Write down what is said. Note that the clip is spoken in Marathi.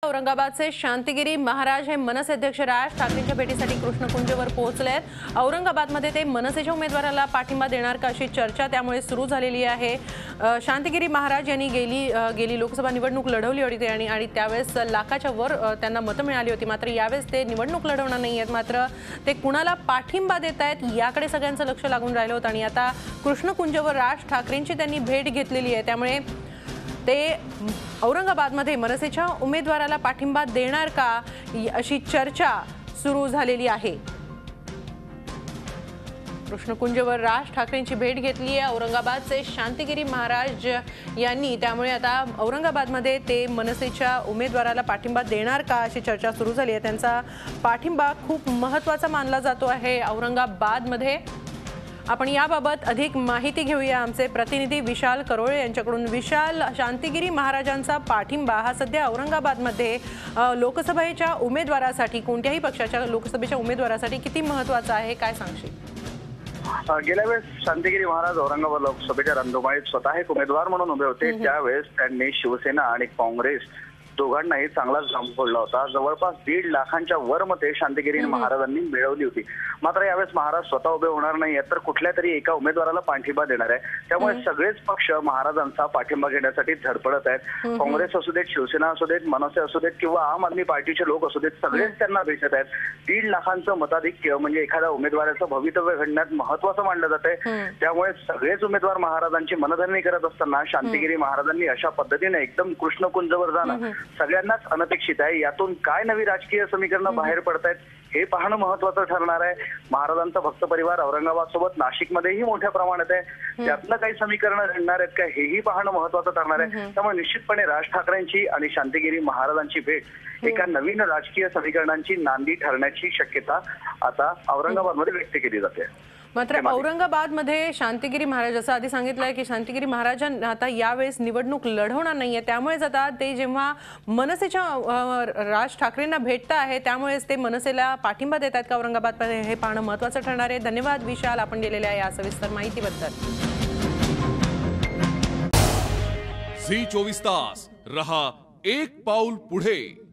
औरंगाबादचे शांतिगिरी महाराज हे मनसे अध्यक्ष राज ठाकरेंच्या भेटीसाठी कृष्णकुंजवर पोहोचले आहेत। औरंगाबादमध्ये ते मनसेच्या उमेदवाराला पाठिंबा देणार का अशी चर्चा त्यामुळे सुरू झालेली आहे। शांतिगिरी महाराज यांनी गेली लोकसभा निवडणूक लढवली होती आणि त्यावेळेस लाखाच्या वर त्यांना मतं मिळाली होती। मात्र यावेळेस ते निवडणूक लढवणार नाहीयेत। मात्र ते कुणाला पाठिंबा देत आहेत याकडे सगळ्यांचं लक्ष लागून राहिलं होतं आणि आता कृष्णकुंजवर राज ठाकरेंची त्यांनी भेट घेतलेली आहे। त्यामुळे ते औरंगाबादमध्ये मनसेच्या उमेदवाराला पाठिंबा देणार का अशी चर्चा सुरू झालेली आहे। कृष्णकुंजवर राज ठाकरेंची भेट घेतली आहे औरंगाबादचे शांतिगिरी महाराज यांनी। त्यामुळे आता औरंगाबादमध्ये ते मनसेच्या उमेदवाराला पाठिंबा देणार का अशी चर्चा सुरू झाली आहे। त्यांचा पाठिंबा खूप महत्त्वाचा मानला जातो आहे औरंगाबादमध्ये। आपण याबाबत अधिक माहिती घेऊया आमचे प्रतिनिधी विशाल करोळे यांच्याकडून। विशाल, शांतिगिरी महाराजांचा पाठिंबा हा सध्या औरंगाबादमध्ये लोकसभेच्या उमेदवारासाठी कोणत्याही पक्षाच्या लोकसभेच्या उमेदवारासाठी किती महत्त्वाचा आहे, काय सांगशील? गेल्या वेळेस शांतिगिरी महाराज औरंगाबाद लोकसभेच्या रणधुमाळीत स्वतः एक उमेदवार म्हणून उभे होते। त्यावेळेस त्यांनी शिवसेना आणि काँग्रेस दोघांनाही चांगलाच जाम फोडला होता। जवळपास 1.5 लाखांच्या वर मते शांतिगिरी महाराजांनी मिळवली होती। मात्र यावेळेस महाराज स्वतः उभे होणार नाही तर कुठल्या तरी एका उमेदवाराला पाठिंबा देणार आहे। त्यामुळे सगळेच पक्ष महाराजांचा पाठिंबा घेण्यासाठी धडपडत आहेत। काँग्रेस असू देत, शिवसेना असू देत, मनसे असू देत किंवा आम आदमी पार्टीचे लोक असू देत, सगळेच त्यांना भेटत आहेत। 1.5 लाखांचं मताधिक्य म्हणजे एखाद्या उमेदवाराचं भवितव्य घडण्यात महत्त्वाचं मानलं जात आहे। त्यामुळे सगळेच उमेदवार महाराजांची मनधरणी करत असताना शांतिगिरी महाराजांनी अशा पद्धतीने एकदम कृष्णकुंजवर जाणं सगळ्यांनाच अनपेक्षित आहे। यातून काय नवी राजकीय समीकरणं बाहेर पडतायत हे पाहणं महत्त्वाचं ठरणार आहे। महाराजांचा भक्त परिवार औरंगाबाद सोबत नाशिकमध्येही मोठ्या प्रमाणात आहे। त्यातनं काही समीकरणं घडणार आहेत का हेही पाहणं महत्त्वाचं ठरणार आहे। त्यामुळे निश्चितपणे राज ठाकरेंची आणि शांतिगिरी महाराजांची भेट एका नवीन राजकीय समीकरणांची नांदी ठरण्याची शक्यता आता औरंगाबादमध्ये व्यक्त केली जाते। मात्र औरंगाबादमध्ये शांतिगिरी महाराज असं आधी सांगितलंय की शांतिगिरी महाराजांना आता यावेळेस निवडणूक लढवणार नाहीये। त्यामुळेच आता ते जेव्हा मनसेच्या राज ठाकरेंना भेटत आहे त्यामुळेच ते मनसेला पाठिंबा देत आहेत का औरंगाबादमध्ये हे पाहणं महत्त्वाचं ठरणार आहे। धन्यवाद विशाल, आपण दिलेल्या या सविस्तर माहितीबद्दल। झी 24 तास रहा एक पाऊल पुढे।